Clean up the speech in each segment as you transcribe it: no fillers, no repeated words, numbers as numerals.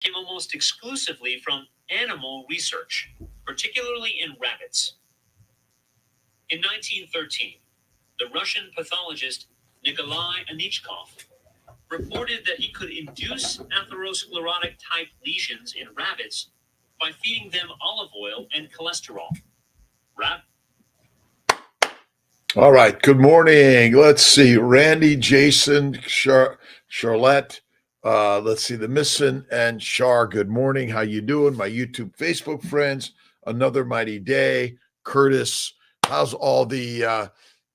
came almost exclusively from animal research, particularly in rabbits. In 1913, the Russian pathologist Nikolai Anichkov reported that he could induce atherosclerotic type lesions in rabbits by feeding them olive oil and cholesterol. Rab- All right. Good morning. Let's see. Randy, Jason, Charlotte. Let's see. The Missin and Char. Good morning. How you doing? My YouTube, Facebook friends. Another mighty day. Curtis. How's all the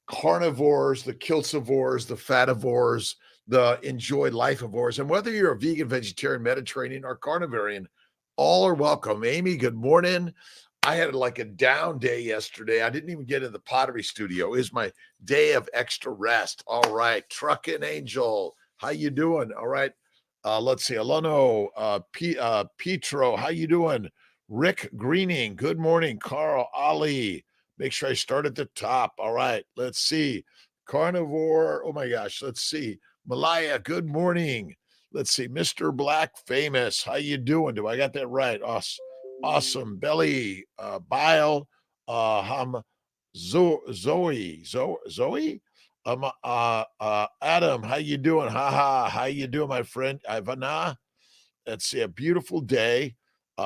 carnivores, the kiltsivores, the fativores, the enjoy lifeivores, and whether you're a vegan, vegetarian, Mediterranean, or carnivorian, all are welcome. Amy, good morning. I had like a down day yesterday. I didn't even get in the pottery studio. It was my day of extra rest. All right. Truckin' Angel. How you doing? All right. Let's see. Alano, Petro, how you doing? Rick Greening, good morning. Carl, Ali. Make sure I start at the top. All right. Let's see. Carnivore. Oh my gosh. Let's see. Malaya, good morning. Let's see. Mr. Black Famous. How you doing? Do I got that right? Awesome. Belly, Bile, Zoe, Adam, how you doing? How you doing, my friend? Ivana, let's see, a beautiful day.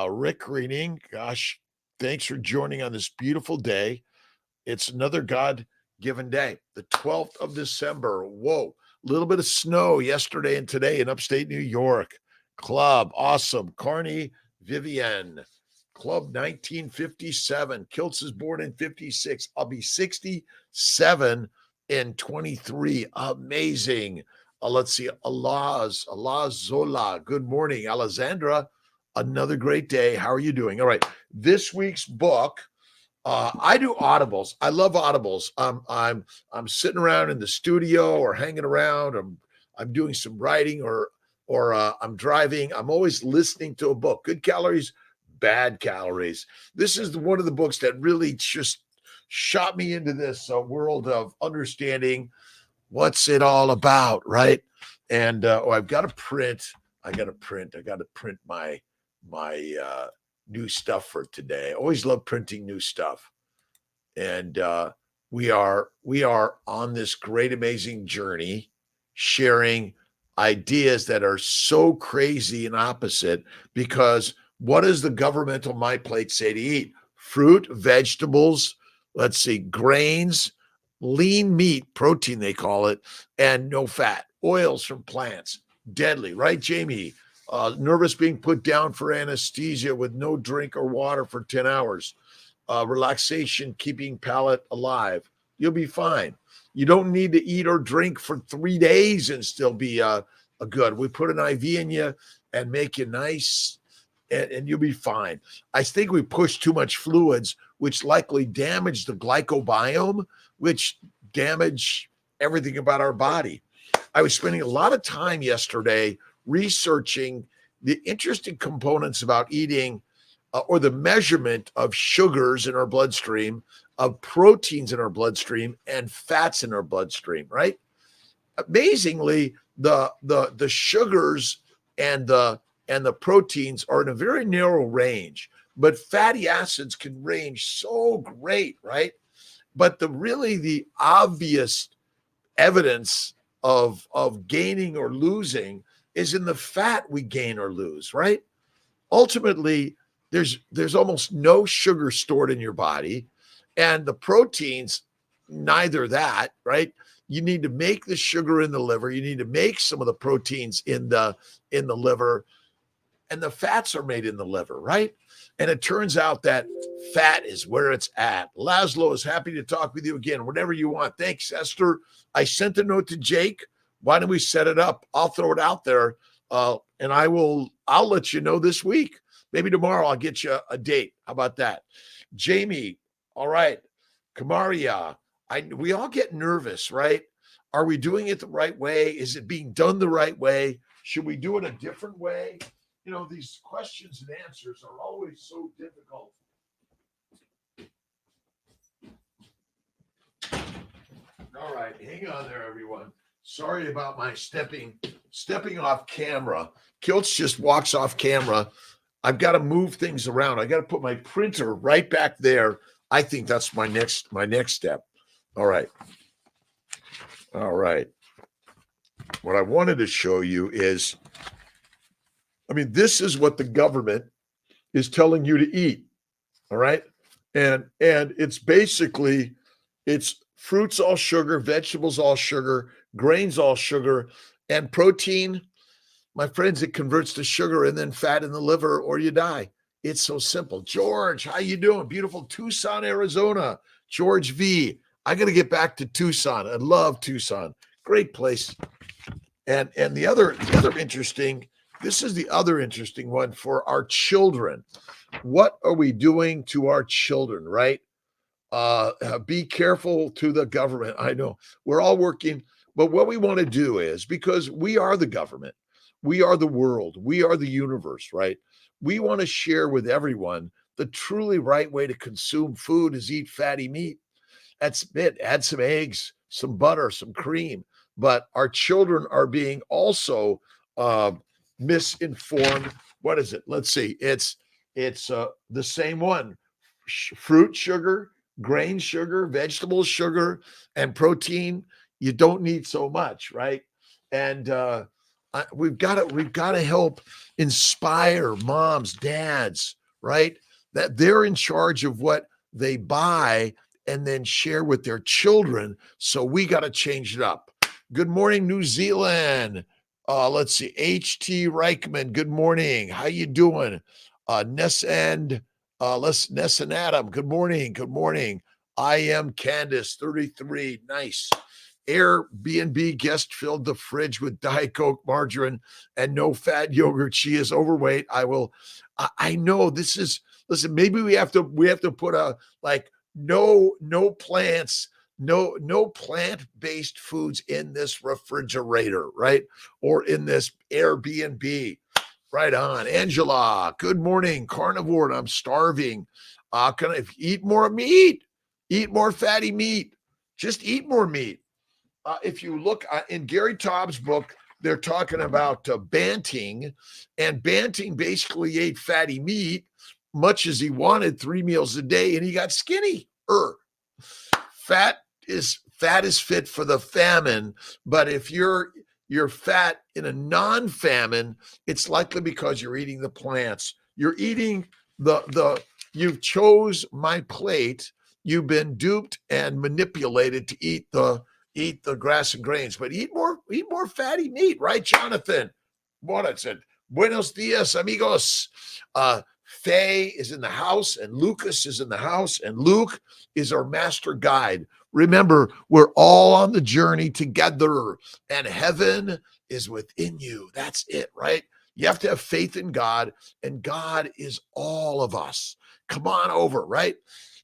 Rick Reading, gosh, thanks for joining on this beautiful day. It's another God-given day, the 12th of December. Whoa, a little bit of snow yesterday and today in upstate New York. Club, awesome. Carney, Vivian. Club 1957. Kiltz is born in 56. I'll be 67 in 23. Amazing. Let's see. Allah Zola. Good morning. Alessandra, another great day. How are you doing? All right. This week's book. I do audibles. I love audibles. I'm sitting around in the studio or hanging around. I'm doing some writing or I'm driving. I'm always listening to a book. Good calories, bad calories. This is one of the books that really just shot me into this world of understanding what's it all about, right? And I've got to print. I got to print my new stuff for today. I always love printing new stuff, and we are on this great, amazing journey, sharing ideas that are so crazy and opposite. Because what does the governmental My Plate say to eat? Fruit, vegetables, let's see, grains, lean meat, protein they call it, and no fat, oils from plants. Deadly, right, Jamie? Nervous being put down for anesthesia with no drink or water for 10 hours. Relaxation, keeping palate alive. You'll be fine. You don't need to eat or drink for 3 days and still be a good. We put an IV in you and make you nice, and you'll be fine. I think we push too much fluids, which likely damage the glycobiome, which damage everything about our body. I was spending a lot of time yesterday researching the interesting components about eating or the measurement of sugars in our bloodstream, of proteins in our bloodstream, and fats in our bloodstream, right? Amazingly, the sugars and the proteins are in a very narrow range, but fatty acids can range so great, right? But the obvious evidence of gaining or losing is in the fat we gain or lose, right? Ultimately, there's almost no sugar stored in your body, and the proteins, neither that, right? You need to make the sugar in the liver. You need to make some of the proteins in the liver, and the fats are made in the liver, right? And it turns out that fat is where it's at. Laszlo is happy to talk with you again, whenever you want. Thanks, Esther. I sent a note to Jake. Why don't we set it up? I'll throw it out there, and I'll let you know this week. Maybe tomorrow I'll get you a date. How about that? Jamie, all right. Kamaria, we all get nervous, right? Are we doing it the right way? Is it being done the right way? Should we do it a different way? You know, these questions and answers are always so difficult. All right, hang on there, everyone. Sorry about my stepping stepping off camera. Kiltz just walks off camera. I've got to move things around. I got to put my printer right back there. I think that's my next step. All right. All right. What I wanted to show you is, I mean, this is what the government is telling you to eat. All right. And it's basically, it's fruits all sugar, vegetables all sugar, grains all sugar, and protein. My friends, it converts to sugar and then fat in the liver, or you die. It's so simple. George, how you doing? Beautiful Tucson, Arizona. George V. I got to get back to Tucson. I love Tucson. Great place. And the other interesting, this is the other interesting one for our children. What are we doing to our children, right? Be careful to the government. I know we're all working, but what we want to do is, because we are the government, we are the world, we are the universe, right? We want to share with everyone the truly right way to consume food is eat fatty meat. That's it. Add some eggs, some butter, some cream. But our children are being also misinformed. What is it? Let's see. It's the same one: fruit sugar, grain sugar, vegetable sugar, and protein. You don't need so much, right? And we've got to help inspire moms, dads, right? That they're in charge of what they buy and then share with their children. So we got to change it up. Good morning, New Zealand. Let's see, H.T. Reichman. Good morning. How you doing? Ness and Adam. Good morning. Good morning. I am Candace, 33. Nice. Airbnb guest filled the fridge with Diet Coke, margarine, and no fat yogurt. She is overweight. I know this is, listen, maybe we have to put a, like, no plants, no plant-based foods in this refrigerator, right? Or in this Airbnb. Right on. Angela, good morning. Carnivore, I'm starving. Can I eat more meat? Eat more fatty meat. Just eat more meat. If you look in Gary Taub's book, they're talking about Banting, and Banting basically ate fatty meat much as he wanted, 3 meals a day, and he got skinny. Fat is fit for the famine, but if you're fat in a non-famine, it's likely because you're eating the plants. You're eating you've chose my plate. You've been duped and manipulated to eat the grass and grains, but eat more fatty meat, right, Jonathan? What I said. Buenos dias, amigos. Faye is in the house, and Lucas is in the house, and Luke is our master guide. Remember, we're all on the journey together, and heaven is within you. That's it, right? You have to have faith in God, and God is all of us. Come on over, right?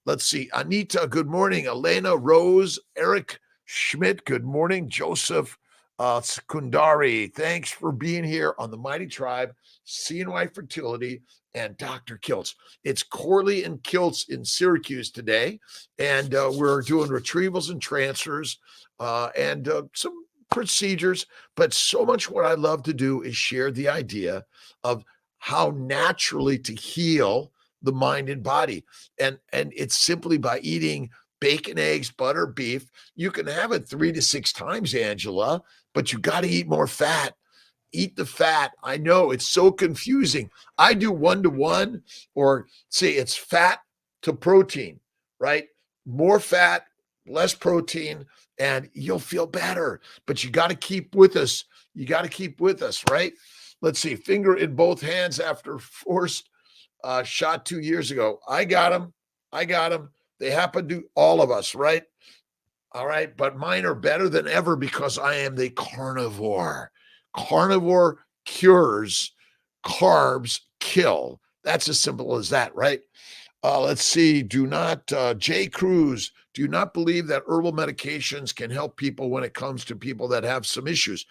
Let's see. Anita, good morning. Elena, Rose, Eric, Schmidt, good morning. Joseph Sekundari, thanks for being here on the Mighty Tribe, CNY Fertility, and Dr. Kiltz. It's Corley and Kiltz in Syracuse today, and we're doing retrievals and transfers and some procedures, but so much what I love to do is share the idea of how naturally to heal the mind and body. And it's simply by eating bacon, eggs, butter, beef. You can have it 3 to 6 times, Angela, but you got to eat more fat. Eat the fat. I know it's so confusing. I do 1-to-1, or say it's fat to protein, right? More fat, less protein, and you'll feel better. But you got to keep with us. You got to keep with us, right? Let's see. Finger in both hands after forced shot 2 years ago. I got them. They happen to all of us, right? All right. But mine are better than ever because I am the carnivore. Carnivore cures, carbs kill. That's as simple as that, right? Let's see. Jay Cruz, do not believe that herbal medications can help people when it comes to people that have some issues.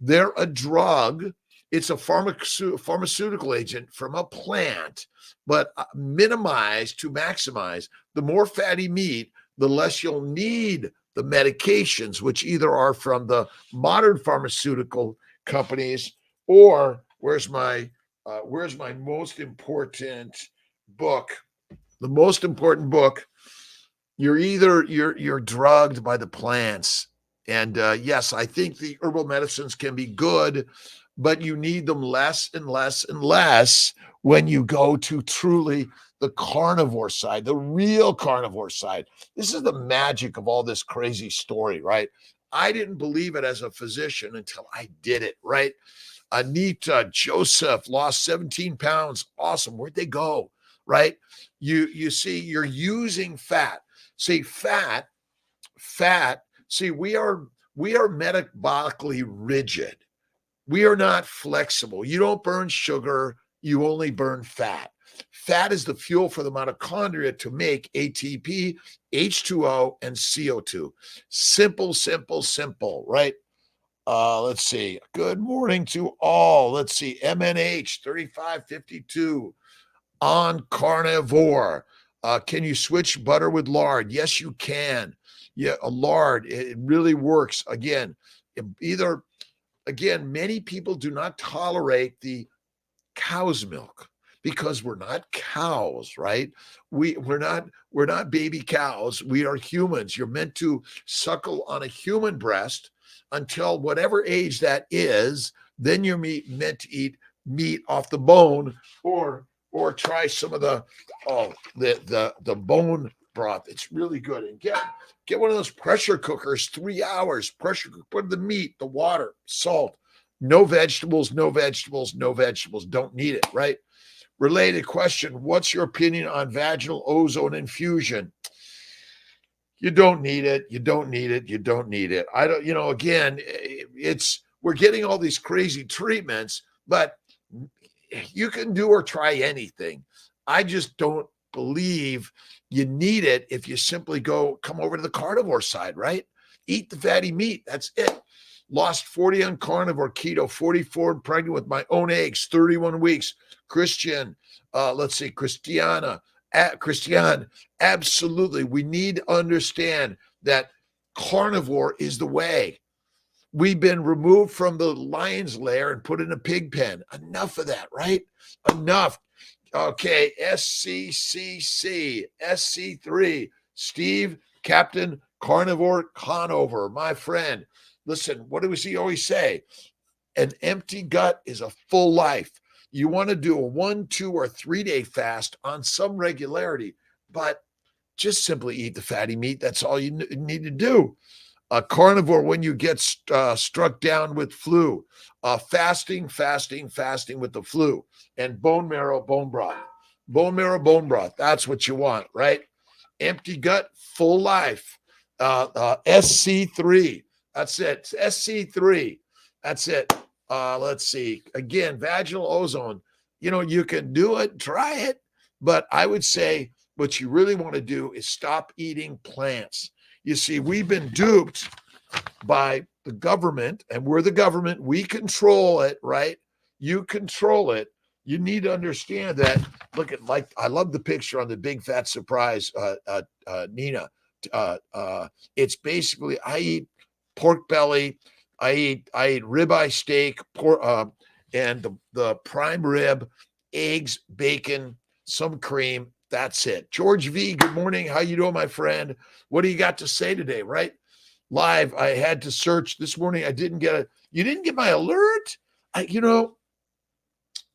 They're a drug. It's a pharmaceutical agent from a plant, but minimized to maximize. The more fatty meat, the less you'll need the medications, which either are from the modern pharmaceutical companies, or where's my most important book? The most important book. You're drugged by the plants. And yes, I think the herbal medicines can be good, but you need them less and less and less when you go to truly the carnivore side, the real carnivore side. This is the magic of all this crazy story, right? I didn't believe it as a physician until I did it, right? Anita Joseph lost 17 pounds. Awesome. Where'd they go? Right? You see, you're using fat. See, fat. See, we are metabolically rigid. We are not flexible. You don't burn sugar, you only burn fat. Fat is the fuel for the mitochondria to make ATP, H2O, and CO2. Simple, simple, simple, right? Let's see. Good morning to all. Let's see. MNH 3552 on carnivore. Can you switch butter with lard? Yes, you can. Yeah, a lard. It really works. Again, many people do not tolerate the cow's milk because we're not cows, right? We're not baby cows. We are humans. You're meant to suckle on a human breast until whatever age that is. Then you're meant to eat meat off the bone, or try some of the bone broth. It's really good. And get one of those pressure cookers, 3 hours, pressure cook, put the meat, the water, salt, no vegetables, no vegetables, no vegetables. Don't need it, right? Related question. What's your opinion on vaginal ozone infusion? You don't need it. You don't need it. You don't need it. I don't, again, we're getting all these crazy treatments, but you can do or try anything. I just don't believe you need it if you simply come over to the carnivore side, right? Eat the fatty meat. That's it. Lost 40 on carnivore, keto, 44 pregnant with my own eggs, 31 weeks. Christian, Christiane, absolutely. We need to understand that carnivore is the way. We've been removed from the lion's lair and put in a pig pen. Enough of that, right? Enough. Okay, SCCC, SC3, Steve, Captain Carnivore Conover, my friend. Listen, what does he always say? An empty gut is a full life. You want to do a 1, 2, or 3 day fast on some regularity, but just simply eat the fatty meat. That's all you need to do. Carnivore when you get struck down with flu. Fasting with the flu. And bone marrow, bone broth. Bone marrow, bone broth. That's what you want, right? Empty gut, full life. SC3. That's it. SC3. That's it. Let's see. Again, vaginal ozone. You can do it, try it, but I would say what you really want to do is stop eating plants. You see, we've been duped by the government, and we're the government. We control it, right? You control it. You need to understand that. Look at, I love the picture on the big fat surprise, Nina. It's basically, I eat pork belly, I eat ribeye steak, pork, and the prime rib, eggs, bacon, some cream. That's it. George V, good morning. How you doing, my friend? What do you got to say today, right? Live, I had to search this morning. You didn't get my alert?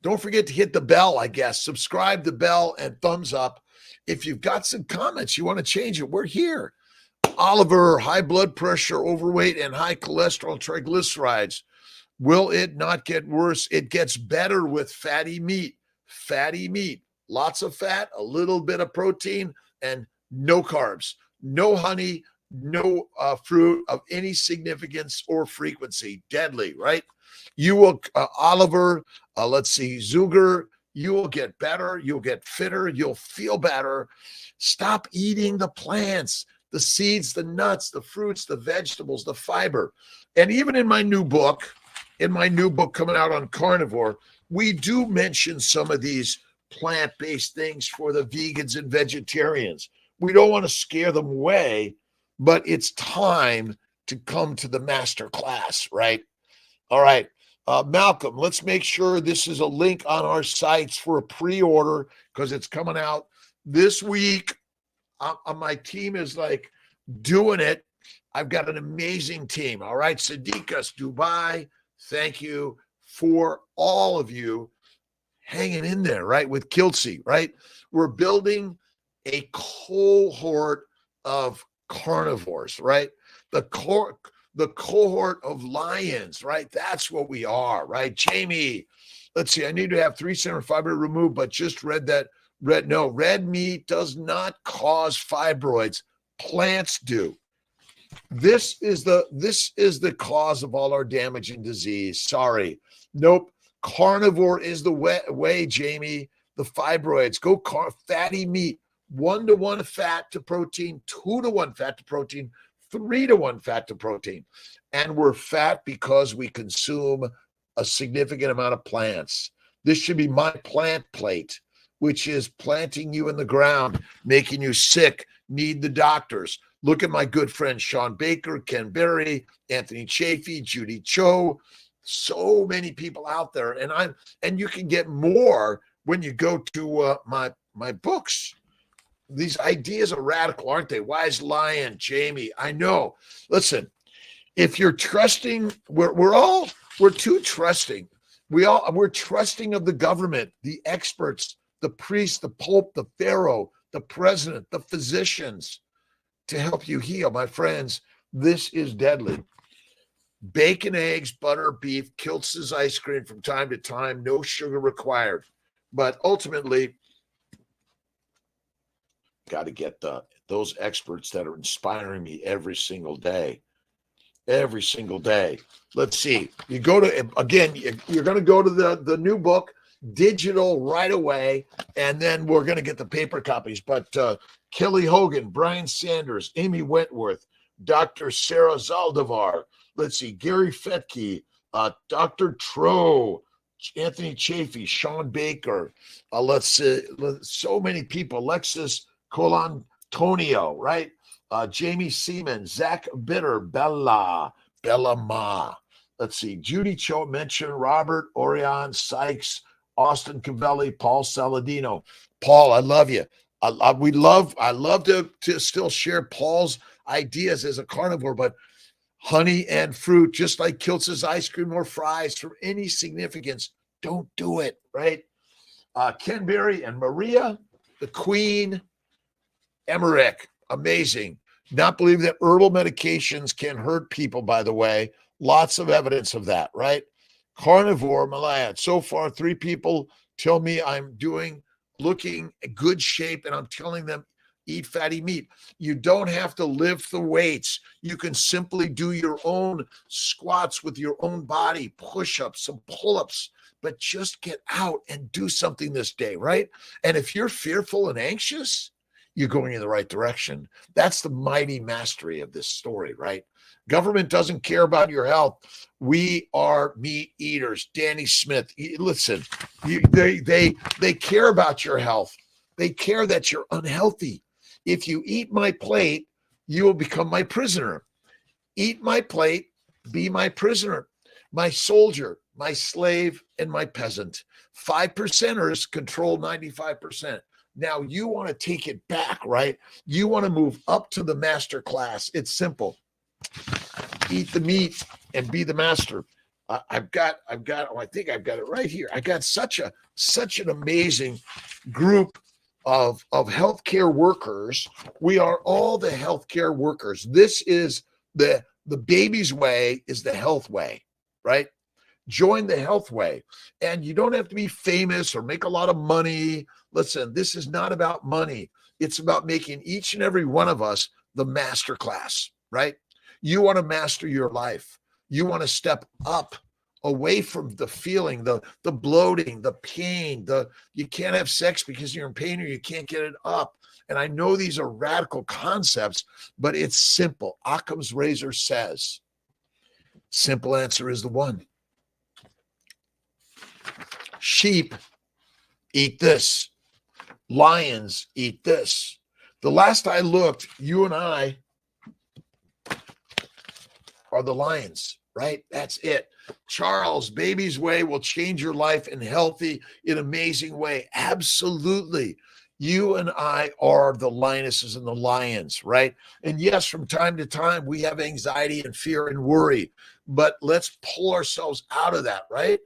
Don't forget to hit the bell, I guess. Subscribe, the bell, and thumbs up. If you've got some comments, you want to change it, we're here. Oliver, high blood pressure, overweight, and high cholesterol, triglycerides. Will it not get worse? It gets better with fatty meat. Fatty meat. Lots of fat, a little bit of protein, and no carbs, no honey, no fruit of any significance or frequency. Deadly, right? You will, Oliver, Zuger, you will get better. You'll get fitter. You'll feel better. Stop eating the plants, the seeds, the nuts, the fruits, the vegetables, the fiber. And even in my new book coming out on carnivore, we do mention some of these plant-based things for the vegans and vegetarians. We don't want to scare them away, but it's time to come to the master class, right? All right. Malcolm, let's make sure this is a link on our sites for a pre-order because it's coming out this week. My team is like doing it. I've got an amazing team. All right, Sadiqas, Dubai, thank you for all of you hanging in there, right, with Kiltz, right? We're building a cohort of carnivores, right? The cohort of lions, right? That's what we are, right? Jamie, let's see. I need to have 375 fiber removed, but just read that. Red meat does not cause fibroids. Plants do. This is the cause of all our damage and disease. Sorry. Nope. Carnivore is the way, Jamie. The fibroids. Go fatty meat. 1-to-1 fat to protein, 2-to-1 fat to protein, 3-to-1 fat to protein. And we're fat because we consume a significant amount of plants. This should be my plant plate, which is planting you in the ground, making you sick, need the doctors. Look at my good friends, Sean Baker, Ken Berry, Anthony Chafee, Judy Cho, so many people out there. And you can get more when you go to my books. These ideas are radical, aren't they? Wise Lion, Jamie, I know. Listen, if you're trusting, we're too trusting. We're trusting of the government, the experts, the priest, the pope, the pharaoh, the president, the physicians to help you heal. My friends, this is deadly. Bacon, eggs, butter, beef, Kiltz's ice cream from time to time, no sugar required. But ultimately, got to get those experts that are inspiring me every single day. Every single day. Let's see. You go to, again, you're going to go to the new book, digital right away, and then we're going to get the paper copies. But Kelly Hogan, Brian Sanders, Amy Wentworth, Dr. Sarah Zaldivar, let's see, Gary Fetke, Dr. Tro, Anthony Chafee, Sean Baker, let's see, so many people, Alexis Colantonio, right? Jamie Seaman, Zach Bitter, Bella Ma. Let's see, Judy Cho mentioned Robert Orion, Sykes, Austin Cavelli, Paul Saladino. Paul, I love you. I love to still share Paul's ideas as a carnivore, but honey and fruit, just like Kiltz's ice cream or fries for any significance, don't do it, right? Ken Berry and Maria, the Queen, Emmerich, amazing. Not believe that herbal medications can hurt people, by the way. Lots of evidence of that, right? Carnivore, Malaya. So far, 3 people tell me I'm looking good shape, and I'm telling them eat fatty meat. You don't have to lift the weights. You can simply do your own squats with your own body, push-ups, some pull-ups, but just get out and do something this day, right? And if you're fearful and anxious, you're going in the right direction. That's the mighty mastery of this story, right? Government doesn't care about your health. We are meat eaters. Danny Smith, listen, they care about your health. They care that you're unhealthy. If you eat my plate, you will become my prisoner. Eat my plate, be my prisoner, my soldier, my slave, and my peasant. 5%ers control 95%. Now you want to take it back, right? You want to move up to the master class. It's simple. Eat the meat and be the master. I think I've got it right here. I got such an amazing group of healthcare workers. We are all the healthcare workers. This is the baby's way is the health way, right? Join the health way. And you don't have to be famous or make a lot of money. Listen, this is not about money. It's about making each and every one of us the master class, right? You want to master your life. You want to step up away from the feeling, the bloating, the pain, you can't have sex because you're in pain or you can't get it up. And I know these are radical concepts, but it's simple. Occam's razor says, simple answer is the one. Sheep eat this. Lions eat this. The last I looked, you and I are the lions. right? That's it. Charles, Baby's Way will change your life in healthy, in amazing way. Absolutely. You and I are the lionesses and the lions, right? And yes, from time to time, we have anxiety and fear and worry, but let's pull ourselves out of that, right?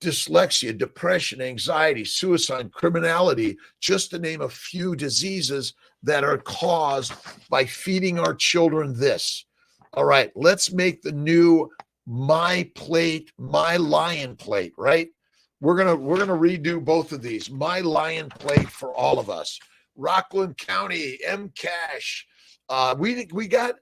Dyslexia, depression, anxiety, suicide, criminality, just to name a few diseases that are caused by feeding our children this. All right, let's make the new My Plate, My Lion Plate, right? We're gonna redo both of these. My Lion Plate for all of us. Rockland County, M Cash. We got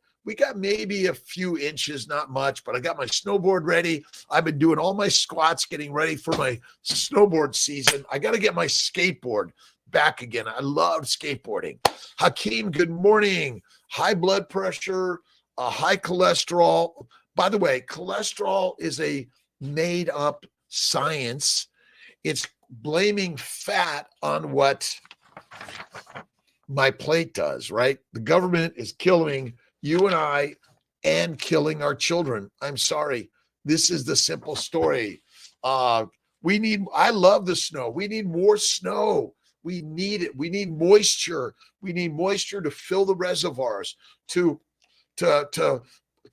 maybe a few inches, not much, but I got my snowboard ready. I've been doing all my squats, getting ready for my snowboard season. I got to get my skateboard back again. I love skateboarding. Hakeem, good morning. High blood pressure, high cholesterol. By the way, cholesterol is a made up science. It's blaming fat on what my plate does, right? The government is killing you and I and killing our children. I'm sorry. This is the simple story. I love the snow. We need more snow. We need it. We need moisture. We need moisture to fill the reservoirs, to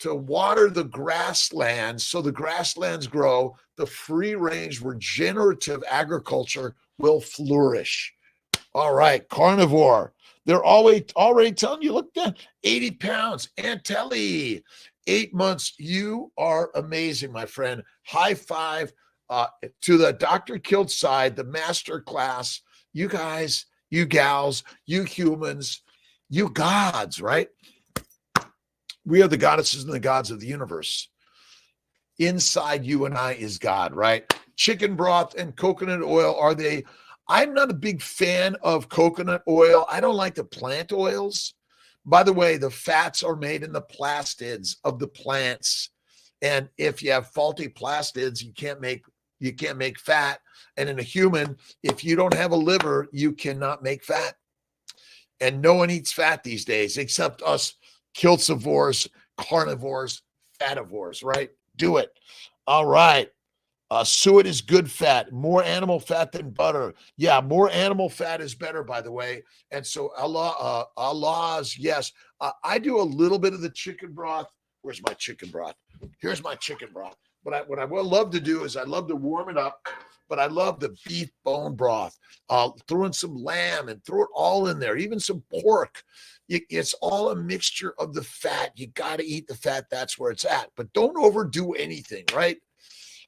water the grasslands so the grasslands grow. The free range regenerative agriculture will flourish. All right, carnivore. They're already telling you, look at 80 pounds. Aunt Telly, 8 months. You are amazing, my friend. High five to the Dr.Kiltz side, the master class. You guys, you gals, you humans, you gods, right? We are the goddesses and the gods of the universe. Inside you and I is God, right? Chicken broth and coconut oil, are they? I'm not a big fan of coconut oil. I don't like the plant oils. By the way, the fats are made in the plastids of the plants. And if you have faulty plastids, you can't make fat. And in a human, if you don't have a liver, you cannot make fat. And no one eats fat these days except us kiltsivores, carnivores, fativores, right? Do it. All right. Suet is good fat, more animal fat than butter. Yeah, more animal fat is better, by the way. And so Allah's, yes. I do a little bit of the chicken broth. Where's my chicken broth? Here's my chicken broth. But what I would love to do is I love to warm it up, but I love the beef bone broth. Throw in some lamb and throw it all in there, even some pork. It's all a mixture of the fat. You got to eat the fat. That's where it's at. But don't overdo anything, right?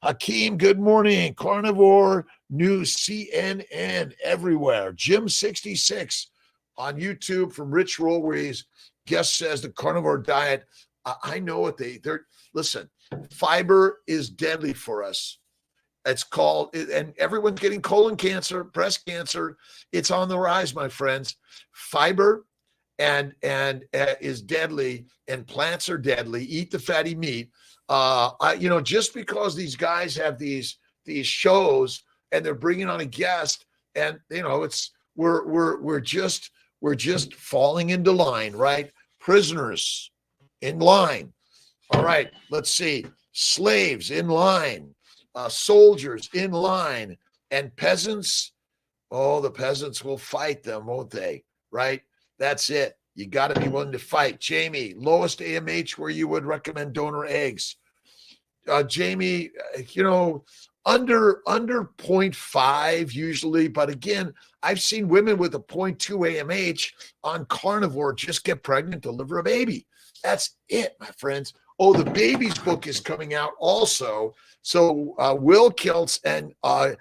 Hakeem, good morning. Carnivore News, CNN everywhere. Jim 66 on YouTube from Rich Roll, where his guest says the carnivore diet. I know what they're. Listen, fiber is deadly for us. It's called, and everyone's getting colon cancer, breast cancer. It's on the rise, my friends. Fiber and is deadly, and plants are deadly. Eat the fatty meat. Just because these guys have these shows and they're bringing on a guest, and we're just falling into line, right? Prisoners in line. All right, let's see. Slaves in line, soldiers in line, and peasants. Oh, the peasants will fight them, won't they? Right? That's it. You got to be willing to fight. Jamie, lowest AMH where you would recommend donor eggs. Jamie, under 0.5 usually, but again, I've seen women with a 0.2 AMH on carnivore just get pregnant, deliver a baby. That's it, my friends. Oh, the baby's book is coming out also. So Will Kiltz and our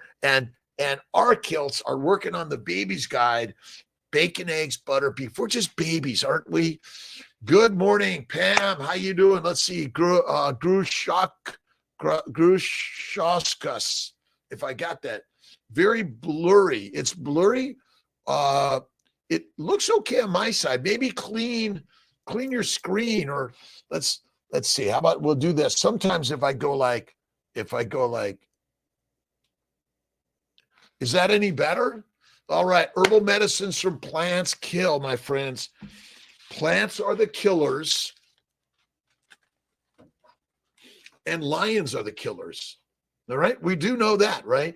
Kiltz are working on the baby's guide. Bacon, eggs, butter, beef. We're just babies, aren't we? Good morning, Pam. How you doing? Let's see. Grushaskas, if I got that. Very blurry. It's blurry. It looks okay on my side. Maybe clean your screen, or let's see. How about we'll do this. Sometimes if I go like, is that any better? All right, herbal medicines from plants kill, my friends. Plants are the killers. and lions are the killers. All right. We do know that, right?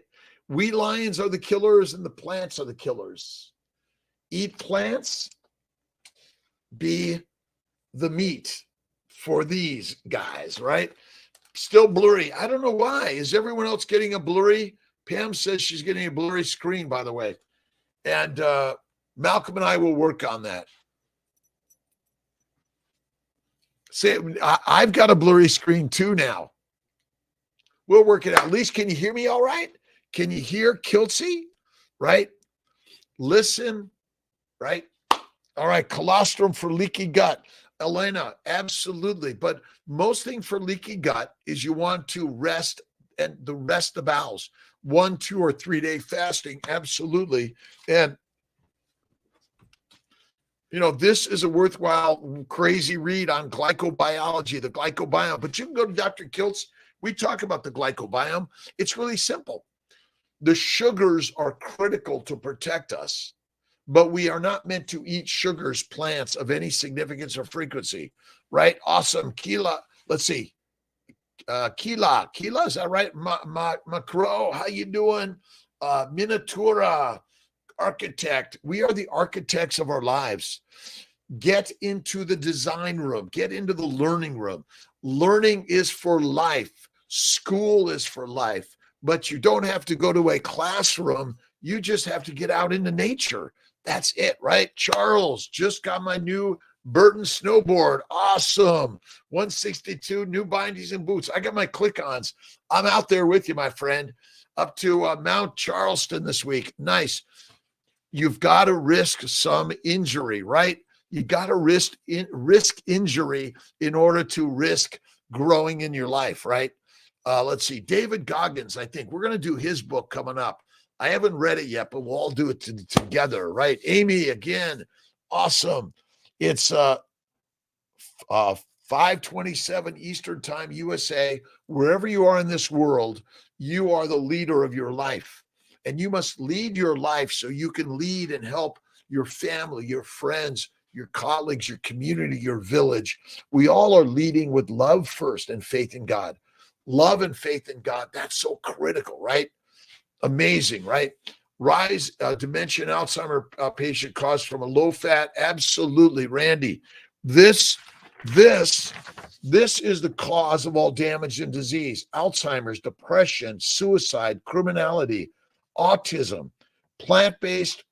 We lions are the killers and the plants are the killers. Eat plants, be the meat for these guys, right? Still blurry. I don't know why. Is everyone else getting a blurry? Pam says she's getting a blurry screen, by the way. And Malcolm and I will work on that. Say, I've got a blurry screen too now. We'll work it out. At least, can you hear me all right? Can you hear Kiltzy? Right? Listen, right? All right, colostrum for leaky gut. Elena, absolutely. But most thing for leaky gut is you want to rest and rest the bowels. 1, 2, or 3 day fasting, absolutely. And this is a worthwhile, crazy read on glycobiology, the glycobiome. But you can go to Dr. Kiltz. We talk about the glycobiome. It's really simple. The sugars are critical to protect us, but we are not meant to eat sugars, plants of any significance or frequency, right? Awesome. Keela, let's see. Keela, is that right? Macro, how you doing? Miniatura, architect. We are the architects of our lives. Get into the design room. Get into the learning room. Learning is for life. School is for life. But you don't have to go to a classroom. You just have to get out into nature. That's it, right? Charles, just got my new Burton snowboard. Awesome. 162, new bindings and boots. I got my click-ons. I'm out there with you, my friend, up to Mount Charleston this week. Nice. You've got to risk some injury, right? You got to risk injury in order to risk growing in your life, right? Let's see. David Goggins, I think we're going to do his book coming up. I haven't read it yet, but we'll all do it together, right? Amy, again, awesome. It's 5:27 Eastern Time, USA. Wherever you are in this world, you are the leader of your life. And you must lead your life so you can lead and help your family, your friends, your colleagues, your community, your village. We all are leading with love first and faith in God. Love and faith in God, that's so critical, right? Amazing, right? Rise, dementia and Alzheimer patient caused from a low fat. Absolutely, Randy. This is the cause of all damage and disease. Alzheimer's, depression, suicide, criminality, autism, plant-based,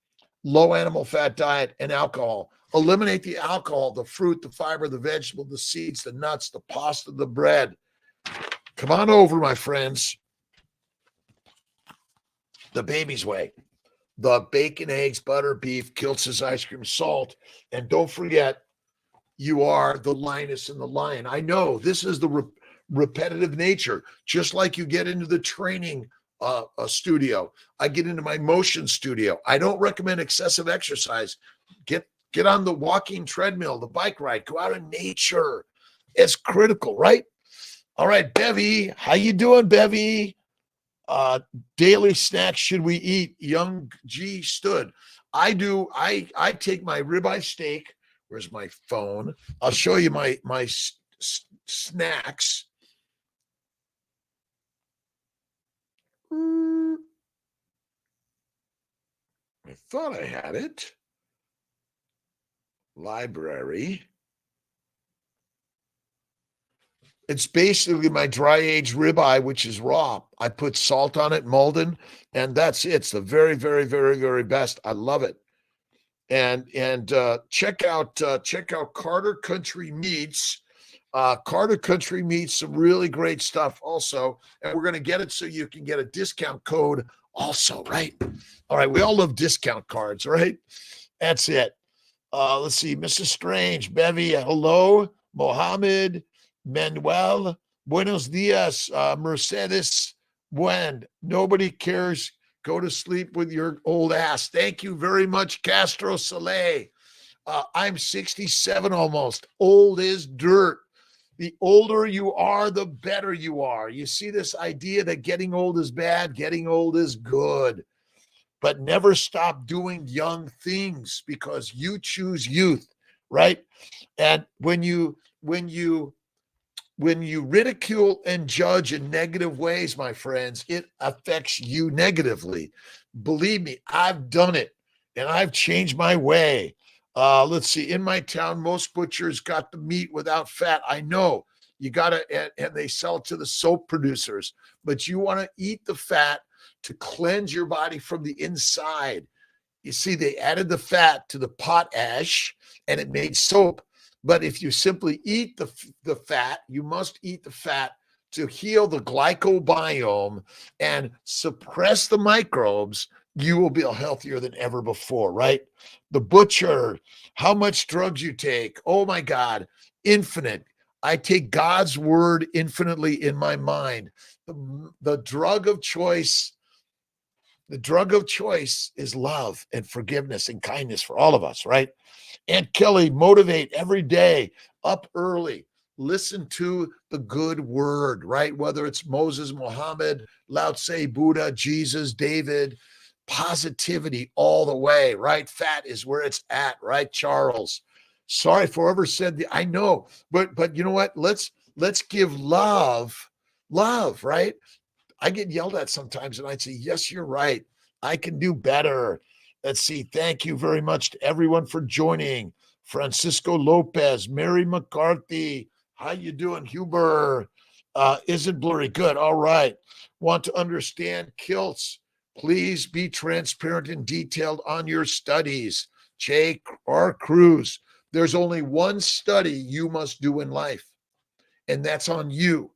low animal fat diet, and alcohol. Eliminate the alcohol, the fruit, the fiber, the vegetable, the seeds, the nuts, the pasta, the bread. Come on over, my friends. The baby's way. The bacon, eggs, butter, beef, Kiltz's ice cream, salt. And don't forget, you are the lioness and the lion. I know this is the repetitive nature. Just like you get into the training studio, I get into my motion studio. I don't recommend excessive exercise. Get on the walking treadmill, the bike ride, go out in nature. It's critical, right? All right, Bevy, how you doing, Bevy? Daily snacks should we eat? Young G stood. I do. I take my ribeye steak. Where's my phone? I'll show you my snacks. I thought I had it. Library. It's basically my dry aged ribeye, which is raw. I put salt on it, Malden, and that's it. It's the very, very, very, very best. I love it. And check out Carter Country Meats. Carter Country Meats, some really great stuff also. And we're going to get it so you can get a discount code also, right? All right, we all love discount cards, right? That's it. Let's see, Mrs. Strange, Bevy, hello, Mohammed, Manuel, buenos dias, Mercedes, Buen. Nobody cares. Go to sleep with your old ass. Thank you very much, Castro Soleil. I'm 67 almost. Old as dirt. The older you are, the better you are. You see this idea that getting old is bad, getting old is good. But never stop doing young things because you choose youth, right? And when you when you ridicule and judge in negative ways, my friends, it affects you negatively. Believe me, I've done it and I've changed my way. Let's see. In my town, most butchers got the meat without fat. I know you got to, and they sell it to the soap producers, but you want to eat the fat to cleanse your body from the inside. You see, they added the fat to the potash and it made soap. But if you simply eat the fat, you must eat the fat to heal the glycobiome and suppress the microbes. You will be healthier than ever before, right? The butcher, how much drugs you take. Oh my God, infinite. I take God's word infinitely in my mind. The drug of choice. The drug of choice is love and forgiveness and kindness for all of us, right? Aunt Kelly, motivate every day, up early. Listen to the good word, right? Whether it's Moses, Muhammad, Lao Tse, Buddha, Jesus, David, positivity all the way, right? Fat is where it's at, right? Charles. Sorry for whoever said the, I know, but you know what? Let's give love, right? I get yelled at sometimes and I'd say, yes, you're right. I can do better. Let's see. Thank you very much to everyone for joining. Francisco Lopez, Mary McCarthy. How you doing, Huber? Isn't blurry? Good. All right. Want to understand Kiltz? Please be transparent and detailed on your studies. Jake R. Cruz. There's only one study you must do in life, and that's on you.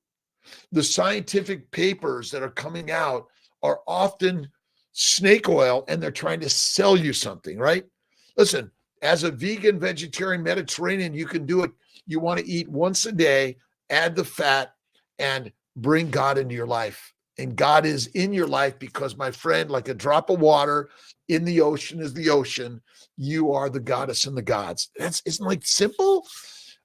The scientific papers that are coming out are often snake oil and they're trying to sell you something, right? Listen, as a vegan, vegetarian, Mediterranean, you can do it. You want to eat once a day, add the fat, and bring God into your life. And God is in your life because, my friend, like a drop of water in the ocean is the ocean. You are the goddess and the gods. That's isn't like simple.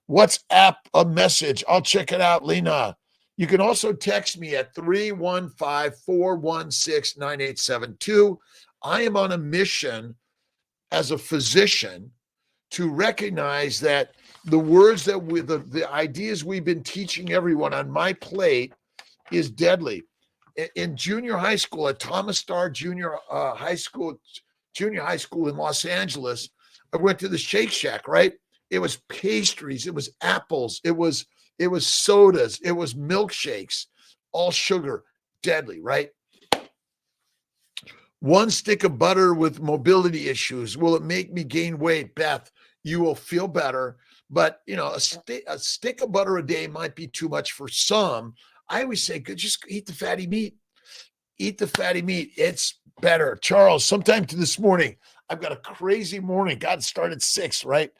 WhatsApp a message. I'll check it out, Lena. You can also text me at 315-416-9872. I am on a mission as a physician to recognize that the words that the ideas we've been teaching everyone on my plate is deadly. In junior high school at Thomas Starr Junior High School in Los Angeles, I went to the Shake Shack, right? It was pastries, it was apples, it was sodas, it was milkshakes, all sugar, deadly, right? One stick of butter with mobility issues. Will it make me gain weight? Beth, you will feel better, but you know, a stick of butter a day might be too much for some. I always say, just eat the fatty meat. Eat the fatty meat. It's better. Charles, sometime to this morning, I've got a crazy morning. God started at 6, right?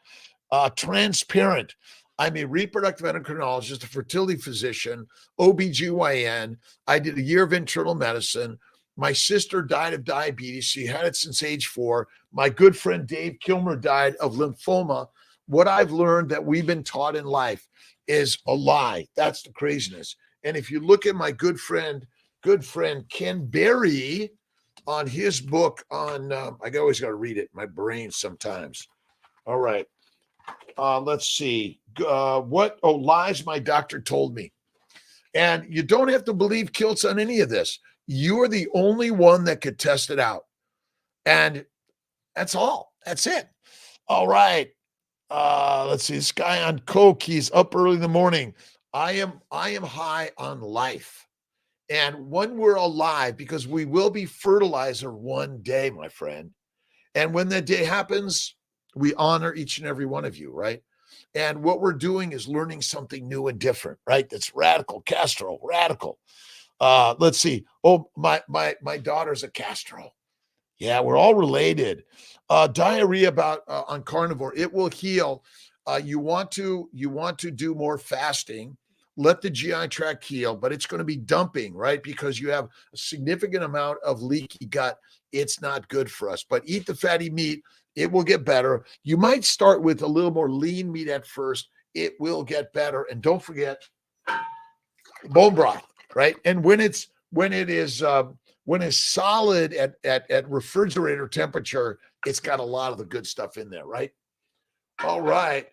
Transparent. I'm a reproductive endocrinologist, a fertility physician, OBGYN. I did a year of internal medicine. My sister died of diabetes. She had it since age 4. My good friend Dave Kilmer died of lymphoma. What I've learned that we've been taught in life is a lie. That's the craziness. And if you look at my good friend Ken Berry on his book on, I always got to read it. My brain sometimes. All right. Let's see. Lies my doctor told me. And you don't have to believe Kiltz on any of this. You are the only one that could test it out. And that's all. That's it. All right. Let's see. This guy on coke, he's up early in the morning. I am high on life. And when we're alive, because we will be fertilizer one day, my friend. And when that day happens, we honor each and every one of you, right? And what we're doing is learning something new and different, right? That's radical, Castro, radical. Let's see. Oh, my daughter's a Castro. Yeah, we're all related. Diarrhea on carnivore, it will heal. You want to do more fasting. Let the GI tract heal, but it's going to be dumping, right? Because you have a significant amount of leaky gut. It's not good for us. But eat the fatty meat. It will get better. You might start with a little more lean meat at first. It will get better. And don't forget bone broth, right? And when it's solid at refrigerator temperature, it's got a lot of the good stuff in there, right? All right.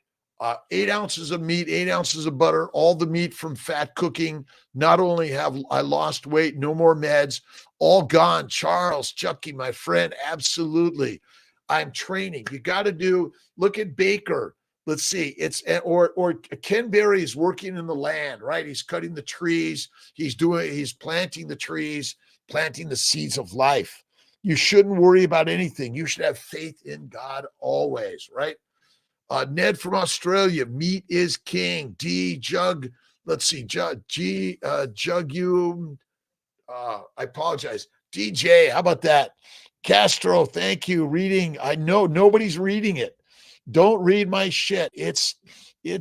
8 ounces of meat, 8 ounces of butter, all the meat from fat cooking. Not only have I lost weight, no more meds, all gone. Charles, Chucky, my friend, absolutely. I'm training. You got to look at Baker. Let's see. Or Ken Berry is working in the land, right? He's cutting the trees. He's planting the trees, planting the seeds of life. You shouldn't worry about anything. You should have faith in God always, right? Ned from Australia, meat is king. D Jug, let's see, Jug you. I apologize. DJ, how about that? Castro, thank you. Reading. I know nobody's reading it. Don't read my shit. It's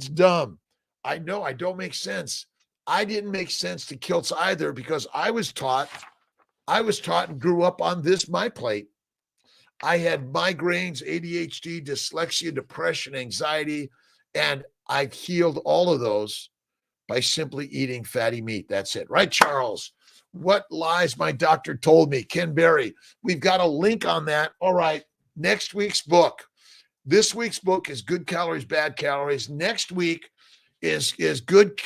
dumb. I know I don't make sense. I didn't make sense to Kiltz either because I was taught and grew up on this my plate. I had migraines, ADHD, dyslexia, depression, anxiety, and I've healed all of those by simply eating fatty meat. That's it. Right, Charles? What lies my doctor told me. Ken Berry. We've got a link on that. All right. Next week's book. This week's book is Good Calories, Bad Calories. Next week is good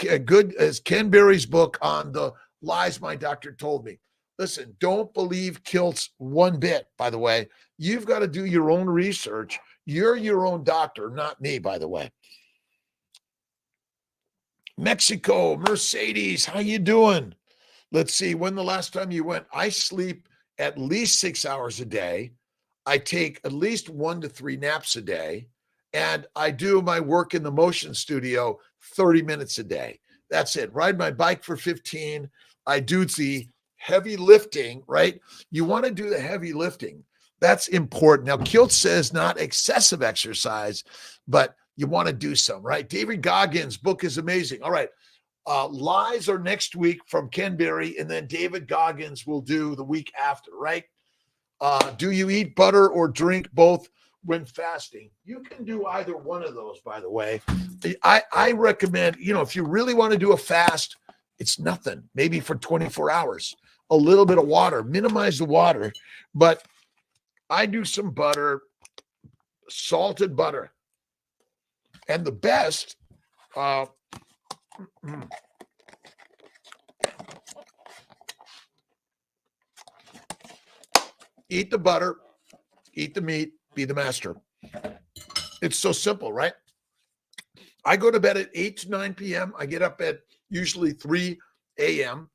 as Ken Berry's book on the lies my doctor told me. Listen, don't believe Kiltz one bit, by the way. You've got to do your own research. You're your own doctor, not me, by the way. Mexico, Mercedes, how you doing? Let's see, when the last time you went? I sleep at least 6 hours a day. I take at least 1 to 3 naps a day. And I do my work in the motion studio 30 minutes a day. That's it. Ride my bike for 15. I do the heavy lifting, right? You want to do the heavy lifting. That's important. Now, Kiltz says not excessive exercise, but you want to do some, right? David Goggins' book is amazing. All right. Lies are next week from Ken Berry, and then David Goggins will do the week after, right? Do you eat butter or drink both when fasting? You can do either one of those, by the way. I recommend, if you really want to do a fast, it's nothing, maybe for 24 hours, a little bit of water, minimize the water. But I do some butter, salted butter. And the best, eat the butter, eat the meat, be the master. It's so simple, right? I go to bed at 8 to 9 p.m. I get up at usually 3 a.m.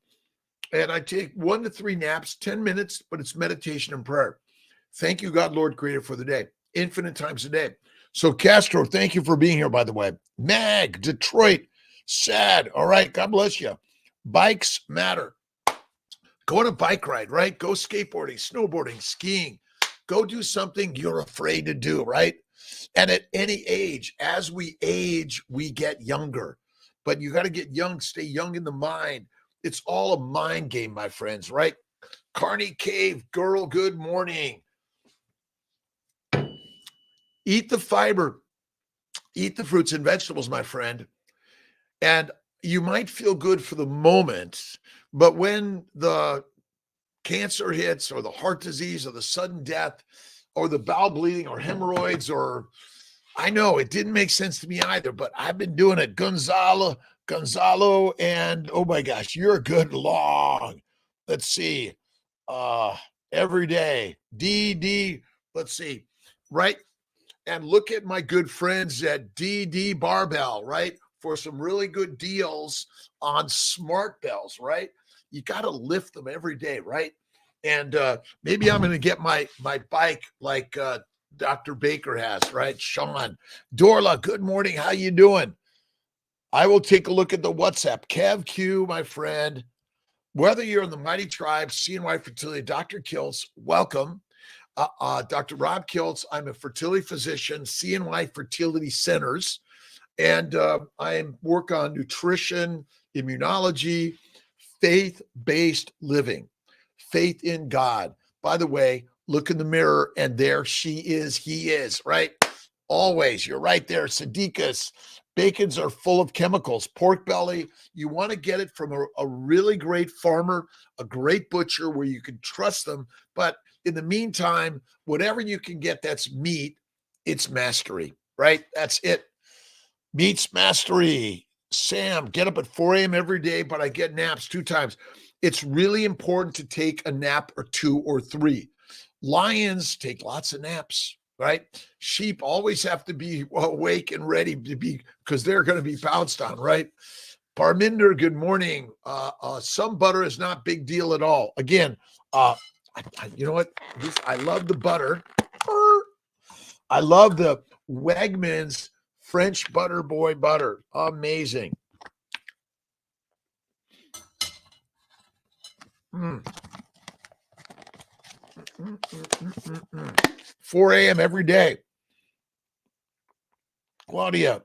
and I take 1 to 3 naps, 10 minutes, but it's meditation and prayer. Thank you, God, Lord, Creator, for the day, infinite times a day. So Castro, thank you for being here, by the way. Mag, Detroit, sad. All right, God bless you. Bikes matter. Go on a bike ride, right? Go skateboarding, snowboarding, skiing. Go do something you're afraid to do, right? And at any age, as we age, we get younger. But you got to get young, stay young in the mind. It's all a mind game, my friends, right? Carney Cave, girl, good morning. Eat the fiber. Eat the fruits and vegetables, my friend. And you might feel good for the moment, but when the cancer hits or the heart disease or the sudden death or the bowel bleeding or hemorrhoids or I know it didn't make sense to me either, but I've been doing it. Gonzalo, and oh my gosh, you're good long. Let's see. Every day. DD, let's see. Right? And look at my good friends at DD Barbell, right? For some really good deals on smart bells, right? You got to lift them every day, right? And maybe I'm going to get my bike like Dr. Baker has, right? Sean. Dorla, good morning. How you doing? I will take a look at the WhatsApp. Kev Q, my friend. Whether you're in the Mighty Tribe, CNY Fertility, Dr. Kiltz, welcome. Dr. Rob Kiltz, I'm a fertility physician, CNY Fertility Centers, and I work on nutrition, immunology, faith-based living, faith in God. By the way, look in the mirror, and there she is, he is, right? Always, you're right there. Sadiqas, bacons are full of chemicals. Pork belly, you want to get it from a really great farmer, a great butcher where you can trust them, but in the meantime, whatever you can get that's meat, it's mastery, right? That's it. Meats Mastery. Sam, get up at 4 a.m. every day, but I get naps 2 times. It's really important to take a nap or 2 or 3. Lions take lots of naps, right? Sheep always have to be awake and ready to be, because they're going to be pounced on, right? Parminder, good morning. Some butter is not big deal at all. Again, you know what? I love the butter. I love the Wegmans French Butter Boy butter. Amazing. 4 a.m. every day. Claudia,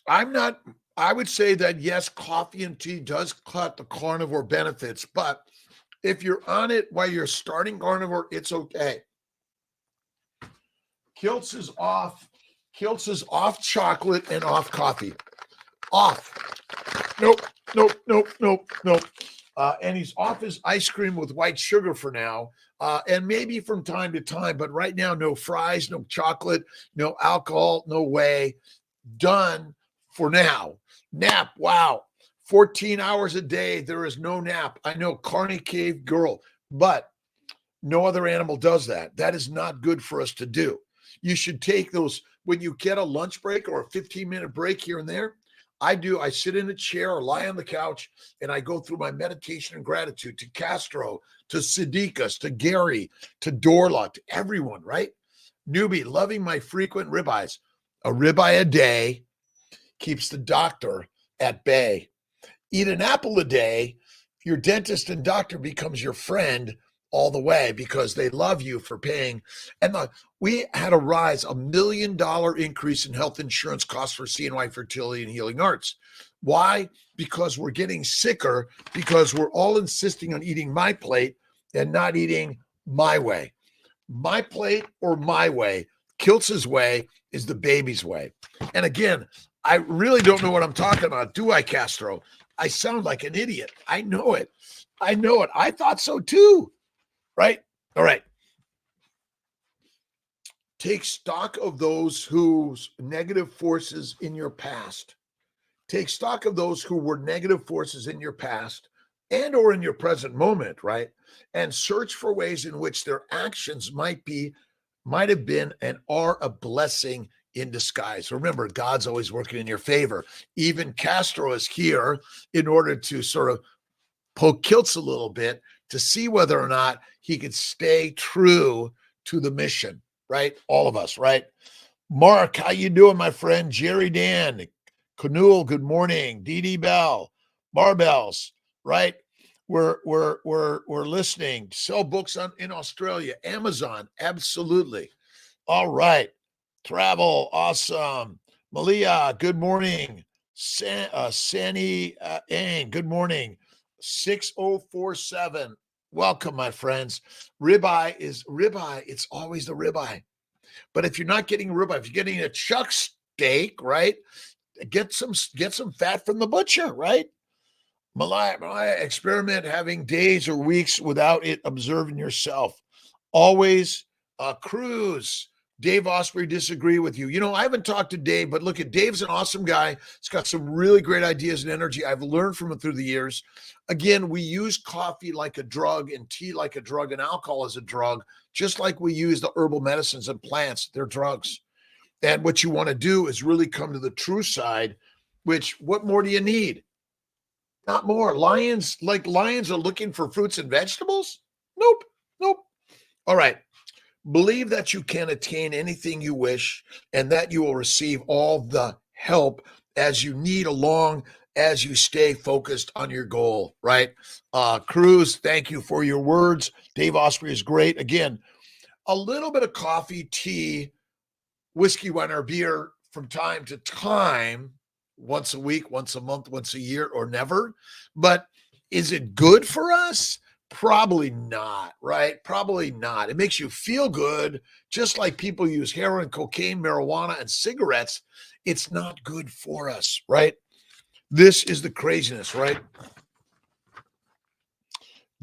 I would say that yes, coffee and tea does cut the carnivore benefits, but if you're on it while you're starting carnivore, it's okay. Kiltz is off. Kiltz is off chocolate and off coffee. Off. Nope. And he's off his ice cream with white sugar for now. And maybe from time to time, but right now, no fries, no chocolate, no alcohol, no way. Done for now. Nap. Wow. 14 hours a day. There is no nap. I know, Carney Cave girl, but no other animal does that. That is not good for us to do. You should take those when you get a lunch break or a 15-minute break here and there. I sit in a chair or lie on the couch and I go through my meditation and gratitude to Castro, to Siddiqus, to Gary, to Dorla, to everyone, right? Newbie, loving my frequent ribeyes. A ribeye a day keeps the doctor at bay. Eat an apple a day. Your dentist and doctor becomes your friend all the way because they love you for paying. And we had a rise, $1 million increase in health insurance costs for CNY Fertility and Healing Arts. Why? Because we're getting sicker, because we're all insisting on eating my plate and not eating my way. My plate or my way. Kiltz's way is the baby's way. And again, I really don't know what I'm talking about, do I, Castro? I sound like an idiot. I know it. I thought so too. Right? All right. Take stock of those whose negative forces in your past. Take stock of those who were negative forces in your past and or in your present moment, right? And search for ways in which their actions might have been and are a blessing in disguise. Remember, God's always working in your favor. Even Castro is here in order to sort of poke Kiltz a little bit to see whether or not he could stay true to the mission, right? All of us, right? Mark, how you doing, my friend? Jerry Dan, Canul, good morning. Dee Dee Bell, Barbells, right? We're listening. Sell books in Australia, Amazon, absolutely. All right. Travel, awesome. Malia, good morning. Sani Aang, good morning. 6047. Welcome, my friends. Ribeye, it's always the ribeye. But if you're not getting ribeye, if you're getting a chuck steak, right? Get some fat from the butcher, right? Malaya, experiment having days or weeks without it observing yourself. Always cruise. Dave Osprey disagree with you. You know, I haven't talked to Dave, but look, Dave's an awesome guy. He's got some really great ideas and energy. I've learned from him through the years. Again, we use coffee like a drug and tea like a drug and alcohol as a drug, just like we use the herbal medicines and plants. They're drugs. And what you want to do is really come to the true side, which what more do you need? Not more. Lions are looking for fruits and vegetables? Nope. All right. Believe that you can attain anything you wish and that you will receive all the help as you need along as you stay focused on your goal, right? Cruz, thank you for your words. Dave Osprey is great. Again, a little bit of coffee, tea, whiskey, wine, or beer from time to time, once a week, once a month, once a year, or never. But is it good for us? Probably not, right? Probably not. It makes you feel good, just like people use heroin, cocaine, marijuana, and cigarettes. It's not good for us, right? This is the craziness, right?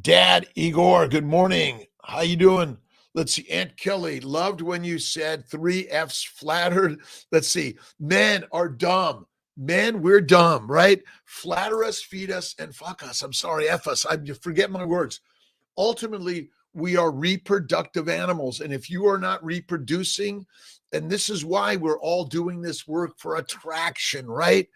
Dad, Igor, good morning. How you doing? Let's see. Aunt Kelly, loved when you said 3 F's flattered. Let's see. Men are dumb. Men, we're dumb, right? Flatter us, feed us, and fuck us. I'm sorry, F us. I forget my words. Ultimately, we are reproductive animals. And if you are not reproducing, and this is why we're all doing this work for attraction, right?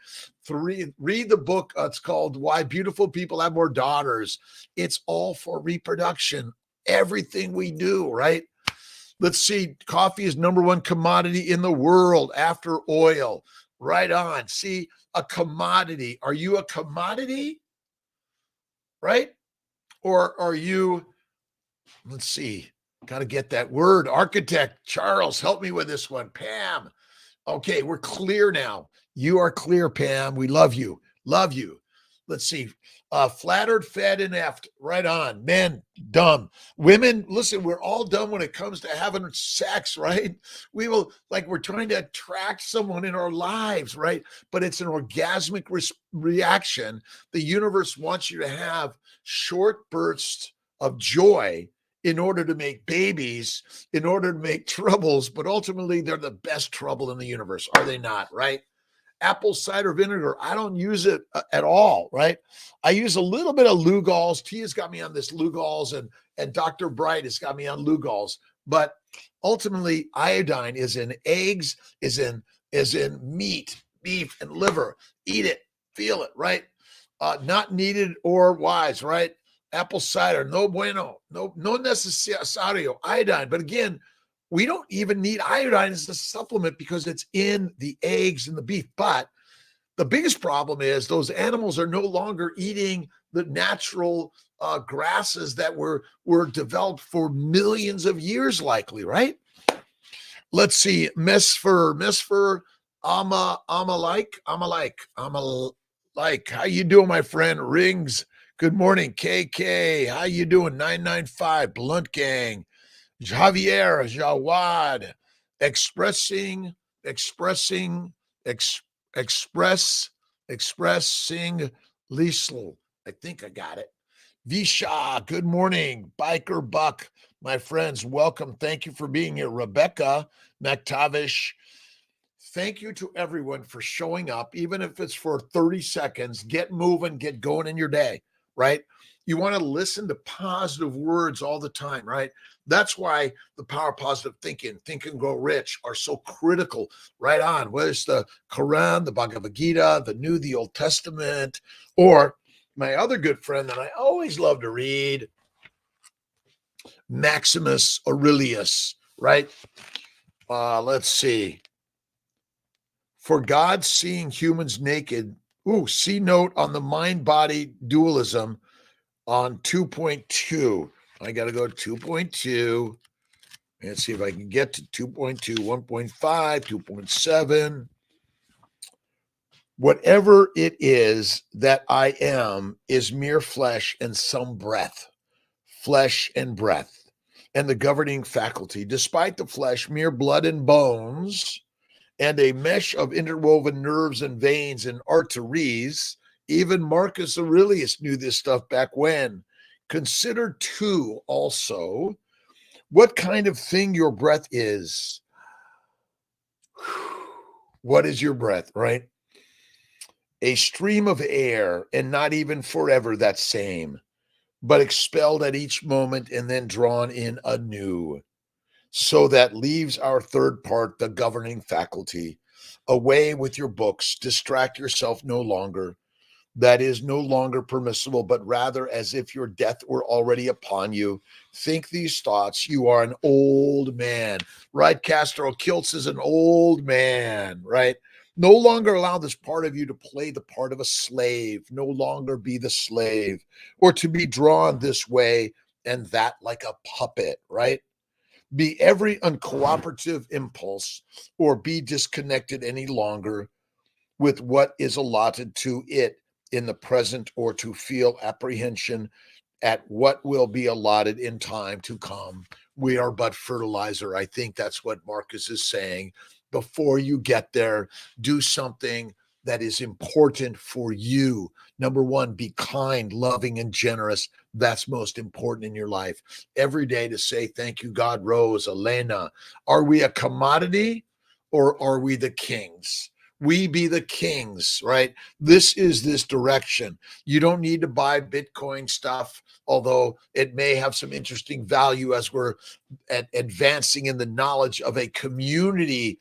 Read the book. It's called Why Beautiful People Have More Daughters. It's all for reproduction. Everything we do, right? Let's see. Coffee is #1 commodity in the world after oil. Right on. See, a commodity. Are you a commodity? Right? Or are you, let's see, got to get that word. Architect Charles, help me with this one. Pam. Okay, we're clear now. You are clear, Pam. We love you. Love you. Let's see. Flattered, fed, and effed. Right on. Men, dumb. Women, listen, we're all dumb when it comes to having sex, right? We will, like, we're trying to attract someone in our lives, right? But it's an orgasmic reaction. The universe wants you to have short bursts of joy in order to make babies, in order to make troubles, but ultimately they're the best trouble in the universe, are they not, right? Apple cider vinegar, I don't use it at all, right? I use a little bit of Lugol's. Tia's got me on this Lugol's, and Dr. Bright has got me on Lugol's. But ultimately, iodine is in eggs, is in meat, beef, and liver. Eat it, feel it, right? Not needed or wise, right? Apple cider, no bueno, no necesario, iodine. But again, we don't even need iodine as a supplement because it's in the eggs and the beef. But the biggest problem is those animals are no longer eating the natural grasses that were developed for millions of years, likely, right? Let's see, Misfer, Amalike. How you doing, my friend? Rings. Good morning, KK. How you doing? 995 Blunt Gang. Javier, Jawad, expressing, Liesl. I think I got it. Visha, good morning. Biker Buck, my friends, welcome. Thank you for being here. Rebecca McTavish, thank you to everyone for showing up, even if it's for 30 seconds. Get moving, get going in your day, right? You want to listen to positive words all the time, right? That's why the power of positive thinking, Think and Grow Rich are so critical. Right on. Whether it's the Quran, the Bhagavad Gita, the New, the Old Testament, or my other good friend that I always love to read, Maximus Aurelius, right? Let's see. For God seeing humans naked. See note on the mind-body dualism on 2.2. I got to go to 2.2. Let's see if I can get to 2.2, 1.5, 2.7. Whatever it is that I am is mere flesh and some breath. Flesh and breath. And the governing faculty, despite the flesh, mere blood and bones, and a mesh of interwoven nerves and veins and arteries. Even Marcus Aurelius knew this stuff back when. Consider too also what kind of thing your breath is. What is your breath, right? A stream of air, and not even forever that same, but expelled at each moment and then drawn in anew. So that leaves our third part, the governing faculty. Away with your books, distract yourself no longer. That is no longer permissible, but rather as if your death were already upon you. Think these thoughts. You are an old man, right? Dr.Kiltz is an old man, right? No longer allow this part of you to play the part of a slave. No longer be the slave, or to be drawn this way and that like a puppet, right? Be every uncooperative impulse, or be disconnected any longer with what is allotted to it in the present, or to feel apprehension at what will be allotted in time to come. We are but fertilizer. I think that's what Marcus is saying. Before you get there, do something that is important for you. Number one, be kind, loving, and generous. That's most important in your life. Every day to say, thank you, God, Rose, Elena. Are we a commodity or are we the kings? We be the kings, right? This is this direction. You don't need to buy Bitcoin stuff, although it may have some interesting value as we're advancing in the knowledge of a community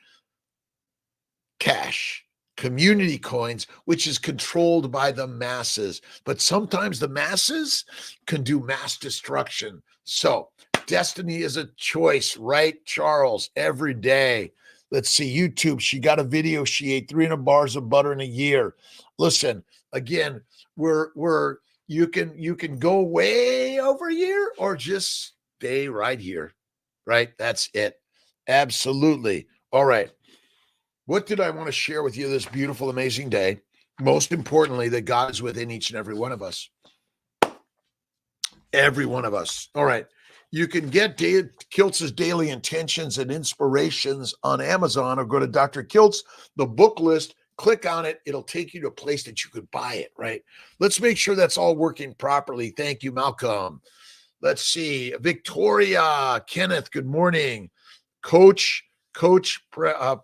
cash, community coins, which is controlled by the masses. But sometimes the masses can do mass destruction. So destiny is a choice, right, Charles? Every day. Let's see, YouTube. She got a video. She ate 300 bars of butter in a year. Listen, again, you can go way over a year or just stay right here. Right? That's it. Absolutely. All right. What did I want to share with you this beautiful, amazing day? Most importantly, that God is within each and every one of us. Every one of us. All right. You can get Kiltz's Daily Intentions and Inspirations on Amazon, or go to Dr. Kiltz, the book list, click on it. It'll take you to a place that you could buy it, right? Let's make sure that's all working properly. Thank you, Malcolm. Let's see. Victoria, Kenneth, good morning. Coach Prathyup.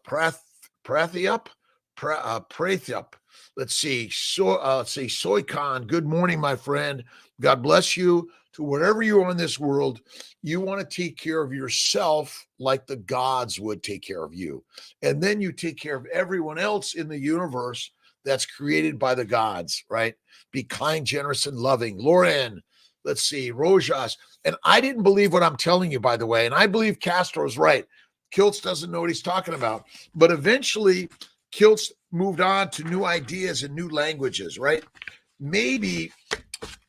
Let's see. Soycon. Good morning, my friend. God bless you. To wherever you are in this world, you want to take care of yourself like the gods would take care of you. And then you take care of everyone else in the universe that's created by the gods, right? Be kind, generous, and loving. Lauren, let's see. Rojas. And I didn't believe what I'm telling you, by the way. And I believe Castro's right. Kiltz doesn't know what he's talking about. But eventually, Kiltz moved on to new ideas and new languages, right? Maybe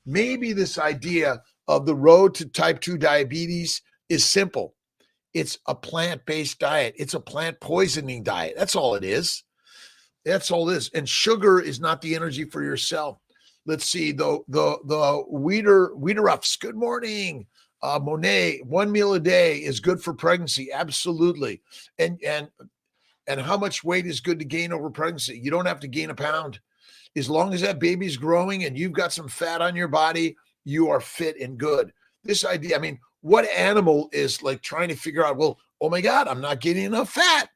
this idea of the road to type 2 diabetes is simple. It's a plant-based diet. It's a plant poisoning diet. That's all it is. That's all it is. And sugar is not the energy for your cell. Let's see. The Wiederups. Good morning. Monet, 1 meal a day is good for pregnancy. Absolutely. And how much weight is good to gain over pregnancy? You don't have to gain a pound. As long as that baby's growing and you've got some fat on your body, you are fit and good. This idea, I mean, what animal is like trying to figure out, well, oh my God, I'm not getting enough fat.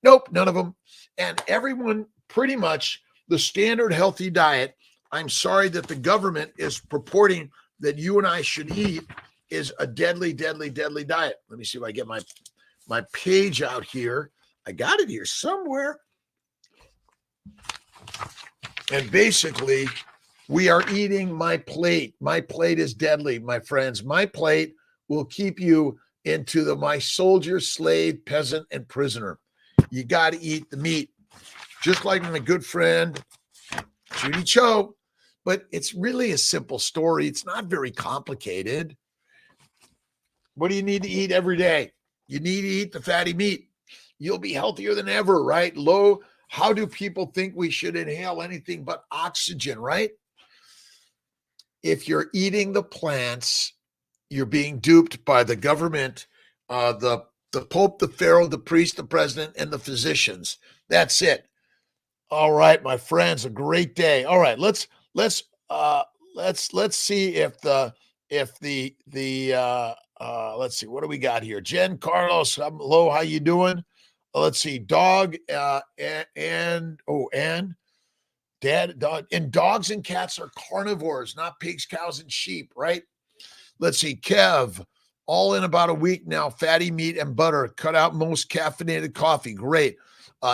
Nope, none of them. And everyone, pretty much the standard healthy diet, I'm sorry that the government is purporting that you and I should eat, is a deadly, deadly, deadly diet. Let me see if I get my page out here. I got it here somewhere. And basically, we are eating my plate. My plate is deadly, my friends. My plate will keep you into my soldier, slave, peasant, and prisoner. You got to eat the meat. Just like my good friend, Judy Cho. But it's really a simple story. It's not very complicated. What do you need to eat every day? You need to eat the fatty meat. You'll be healthier than ever, right? How do people think we should inhale anything but oxygen, right? If you're eating the plants, you're being duped by the government, the Pope, the Pharaoh, the priest, the president, and the physicians. That's it. All right, my friends, a great day. All right, let's see if let's see, what do we got here? Jen, Carlos, hello, how you doing? Let's see, dog and dad, dog, and dogs and cats are carnivores, not pigs, cows, and sheep, right? Let's see, Kev, all in about a week now, fatty meat and butter, cut out most caffeinated coffee, great.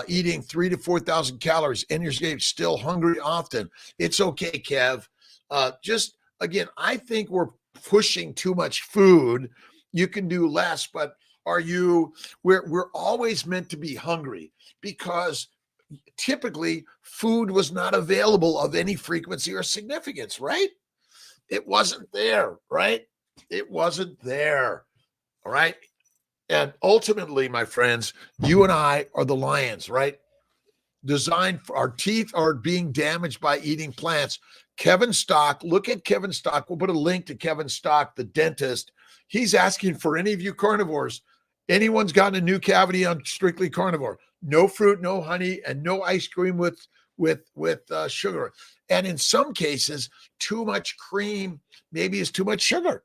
Eating 3,000 to 4,000 calories, and you're still hungry often. It's okay, Kev. Just again, I think we're pushing too much food. You can do less, but we're always meant to be hungry because typically food was not available of any frequency or significance, right? It wasn't there, right? It wasn't there. All right. And ultimately, my friends, you and I are the lions, right? Designed for our teeth are being damaged by eating plants. Kevin Stock, look at Kevin Stock. We'll put a link to Kevin Stock, the dentist. He's asking for any of you carnivores. Anyone's gotten a new cavity on strictly carnivore. No fruit, no honey, and no ice cream with with sugar. And in some cases, too much cream maybe is too much sugar.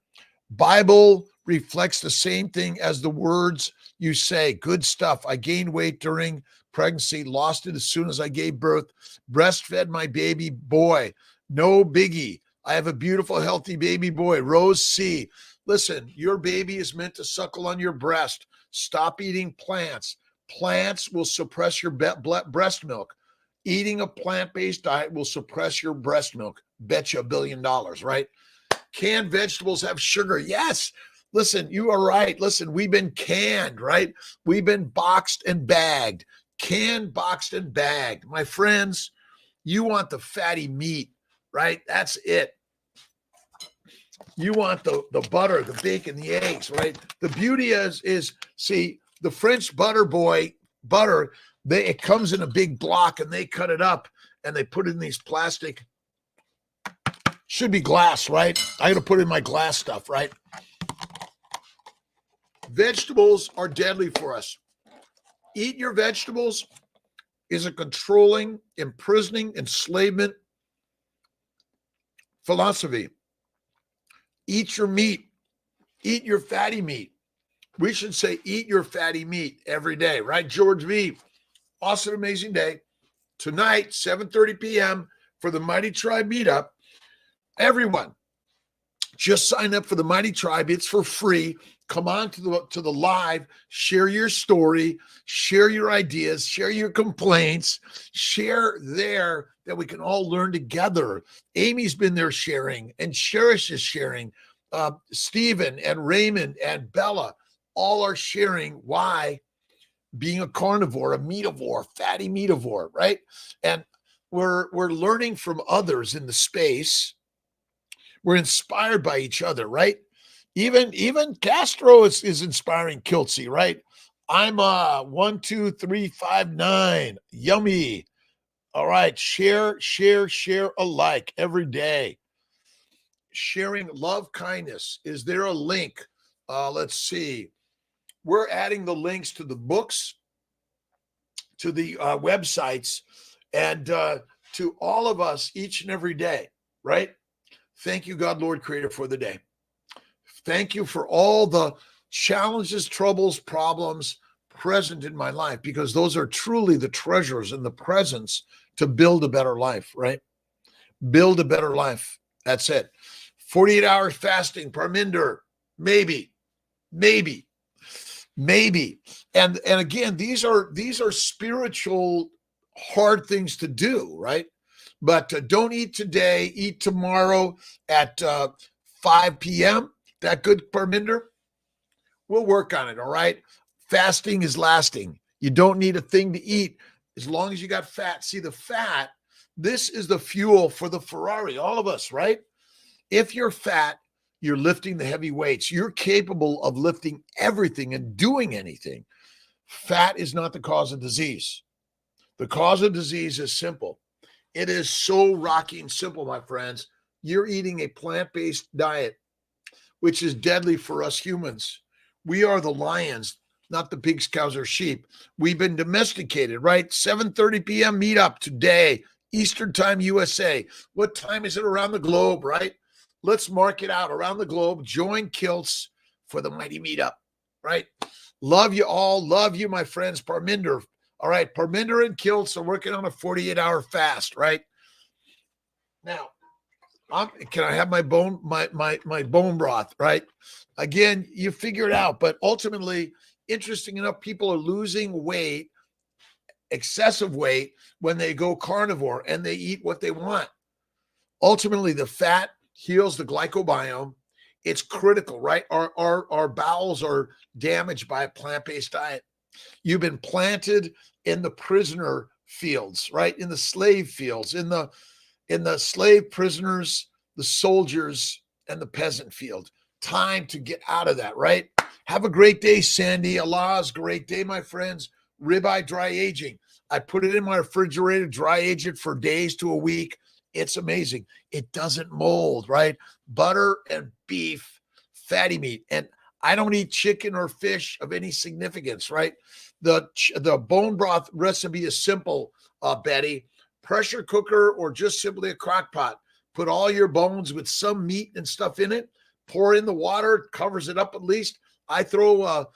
Bible reflects the same thing as the words you say. Good stuff. I gained weight during pregnancy, lost it as soon as I gave birth, breastfed my baby boy. No biggie. I have a beautiful, healthy baby boy. Rose C. Listen, your baby is meant to suckle on your breast. Stop eating plants. Plants will suppress your breast milk. Eating a plant-based diet will suppress your breast milk. Bet you $1 billion, right? Canned vegetables have sugar. Yes. Listen, you are right. Listen, we've been canned, right? We've been boxed and bagged. Canned, boxed, and bagged. My friends, you want the fatty meat, right? That's it. You want the butter, the bacon, the eggs, right? The beauty is see, the French butter, it comes in a big block and they cut it up and they put it in these plastic, should be glass, right? I got to put in my glass stuff, right? Vegetables are deadly for us. Eat your vegetables is a controlling, imprisoning, enslavement philosophy. Eat your meat. Eat your fatty meat. We should say eat your fatty meat every day, right? George V. Awesome, amazing day. Tonight, 7:30 p.m. for the Mighty Tribe meetup. Everyone, just sign up for the Mighty Tribe. It's for free. Come on to the live, share your story, share your ideas, share your complaints, share there that we can all learn together. Amy's been there sharing, and Cherish is sharing. Stephen and Raymond and Bella all are sharing why being a carnivore, a meativore, fatty meativore, right? And we're learning from others in the space. We're inspired by each other, right? Even Castro is inspiring Kiltzy, right? I'm 1, 2, 3, 5, 9. Yummy. All right. Share alike every day. Sharing love, kindness. Is there a link? Let's see. We're adding the links to the books, to the websites, and to all of us each and every day, right? Thank you, God, Lord, Creator, for the day. Thank you for all the challenges, troubles, problems present in my life, because those are truly the treasures in the presence to build a better life, right? Build a better life. That's it. 48 hours fasting, Parminder, maybe. And again, these are spiritual, hard things to do, right? But don't eat today, eat tomorrow at 5 p.m. That good, Parminder? We'll work on it, all right? Fasting is lasting. You don't need a thing to eat as long as you got fat. See, the fat, this is the fuel for the Ferrari, all of us, right? If you're fat, you're lifting the heavy weights. You're capable of lifting everything and doing anything. Fat is not the cause of disease. The cause of disease is simple. It is so rocky and simple, my friends. You're eating a plant-based diet, which is deadly for us humans. We are the lions, not the pigs, cows, or sheep. We've been domesticated, right? 7:30 p.m. meetup today, Eastern Time, USA. What time is it around the globe, right? Let's mark it out around the globe. Join Kiltz for the mighty meetup, right? Love you all. Love you, my friends. Parminder. All right, Parminder and Kiltz are working on a 48-hour fast, right? Now, can I have my bone broth, right? Again, you figure it out. But ultimately, interesting enough, people are losing weight, excessive weight, when they go carnivore and they eat what they want. Ultimately, the fat heals the glycobiome. It's critical, right? Our bowels are damaged by a plant-based diet. You've been planted in the prisoner fields, right? In the slave fields, in the slave prisoners, the soldiers, and the peasant field. Time to get out of that, right? Have a great day, Sandy. Allah's great day, my friends. Ribeye dry aging. I put it in my refrigerator, dry age it for days to a week. It's amazing. It doesn't mold, right? Butter and beef, fatty meat. And I don't eat chicken or fish of any significance, right? The bone broth recipe is simple, Betty. pressure cooker or just simply a crock pot. Put all your bones with some meat and stuff in it. Pour in the water, covers it up at least. I throw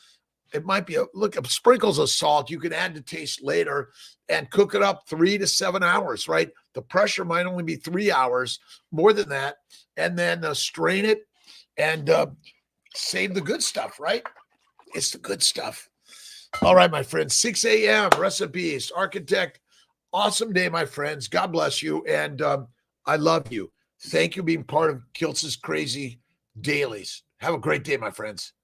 it might be sprinkles of salt. You can add to taste later and cook it up 3 to 7 hours, right? The pressure might only be 3 hours, more than that. And then strain it and save the good stuff, right? It's the good stuff. All right, my friends, 6 a.m. recipes, architect. Awesome day, my friends. God bless you. And I love you. Thank you for being part of Kiltz's Crazy Dailies. Have a great day, my friends.